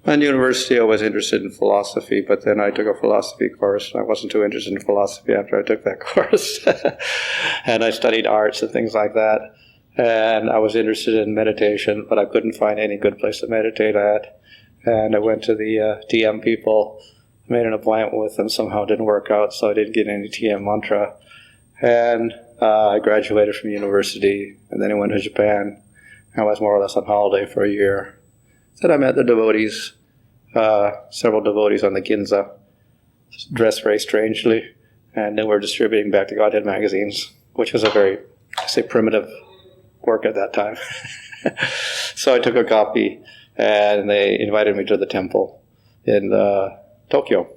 In university, I was interested in philosophy, but then I took a philosophy course. I wasn't too interested in philosophy after I took that course. And I studied arts and things like that. And I was interested in meditation, but I couldn't find any good place to meditate at. And I went to the TM people, made an appointment with them. Somehow it didn't work out, so I didn't get any TM mantra. And I graduated from university, and then I went to Japan. I was more or less on holiday for a year. Then I met the devotees, several devotees on the Ginza, dressed very strangely, and then we're distributing Back to Godhead magazines, which was a very, I say, primitive work at that time. So I took a copy, and they invited me to the temple in Tokyo.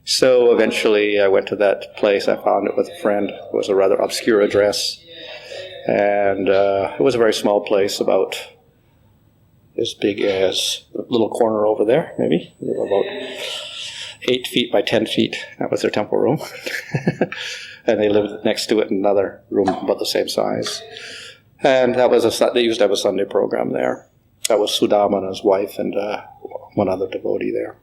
So eventually I went to that place. I found it with a friend. It was a rather obscure address, and it was a very small place, about as big as a little corner over there, maybe, about 8 feet by 10 feet. That was their temple room. And they lived next to it in another room about the same size. And that was they used to have a Sunday program there. That was Sudama and his wife and one other devotee there.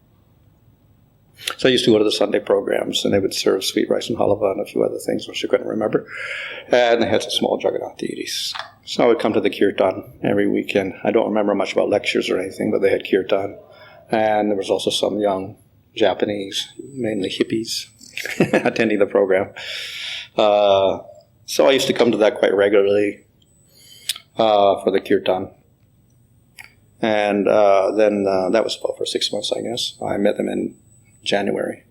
So I used to go to the Sunday programs, and they would serve sweet rice and halava and a few other things which I couldn't remember. And they had some small Jagannath deities. So I would come to the kirtan every weekend. I don't remember much about lectures or anything, but they had kirtan. And there was also some young Japanese, mainly hippies, attending the program. So I used to come to that quite regularly for the kirtan. And then that was about for 6 months, I guess. I met them in January.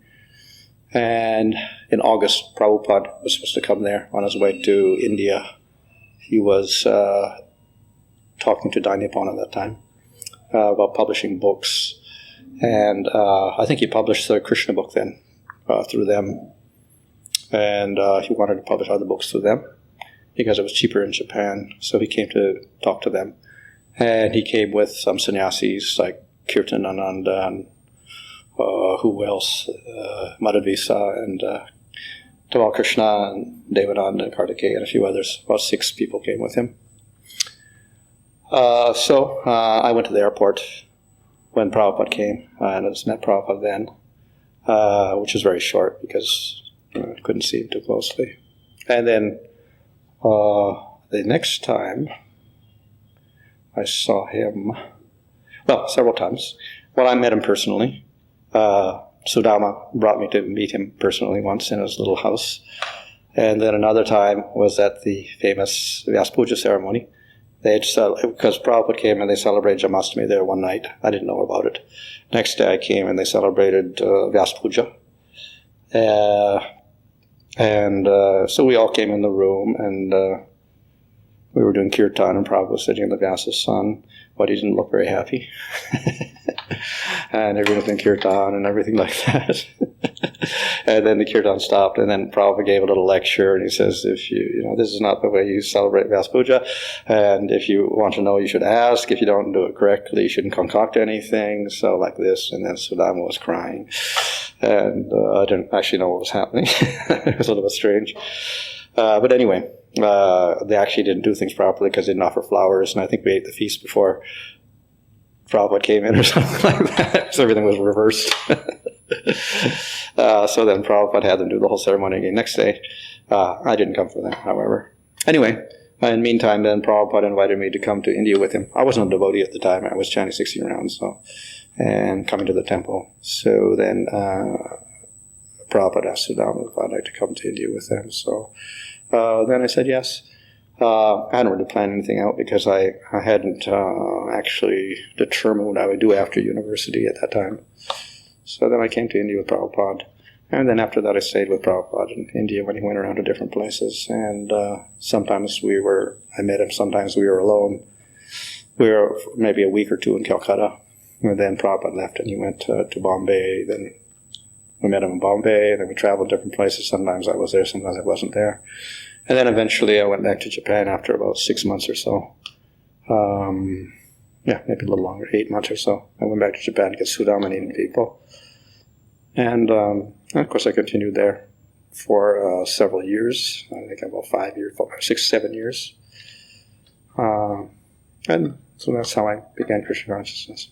And in August, Prabhupada was supposed to come there on his way to India. He was talking to Danny at that time about publishing books. And I think he published the Krishna book then through them. And he wanted to publish other books through them because it was cheaper in Japan. So he came to talk to them. And he came with some sannyasis like Kirtan Ananda and who else? Madhavisa and Tamal Krishna and Devananda and Kartikeya and a few others. About 6 people came with him. So I went to the airport when Prabhupada came, and I just met Prabhupada then, which was very short because I couldn't see him too closely. And then the next time I saw him, well, several times. Well, I met him personally. Sudama brought me to meet him personally once in his little house. And then another time was at the famous Vyasa Puja ceremony. Because Prabhupada came and they celebrated Jamastami there one night. I didn't know about it. Next day I came and they celebrated Vyasa Puja. So we all came in the room, and we were doing kirtan, and Prabhupada was sitting in the Vyasa's son, but he didn't look very happy. And everyone was in kirtan and everything like that. And then the kirtan stopped, and then Prabhupada gave a little lecture, and he says, this is not the way you celebrate Vyasa Puja, and if you want to know, you should ask. If you don't do it correctly, you shouldn't concoct anything, so like this. And then Sudama was crying, and I didn't actually know what was happening. It was a little bit strange. But anyway, they actually didn't do things properly because they didn't offer flowers, and I think we ate the feast before Prabhupada came in or something like that, so everything was reversed. So then Prabhupada had them do the whole ceremony again next day. I didn't come for that, however. Anyway, in the meantime, then Prabhupada invited me to come to India with him. I wasn't a devotee at the time. I was chanting 16 rounds and coming to the temple. So then Prabhupada asked Sudama if I'd like to come to India with them. So then I said yes. I hadn't really planned anything out because I hadn't actually determined what I would do after university at that time. So then I came to India with Prabhupada. And then after that I stayed with Prabhupada in India when he went around to different places. And sometimes I met him, sometimes we were alone. We were maybe a week or two in Calcutta. And then Prabhupada left and he went to Bombay. Then we met him in Bombay, and then we traveled different places. Sometimes I was there, sometimes I wasn't there. And then eventually I went back to Japan after about 6 months or so. Maybe a little longer, 8 months or so. I went back to Japan to get Sudama needing people. And of course I continued there for several years. I think about 5 years, 6, 7 years. And so that's how I began Krishna consciousness.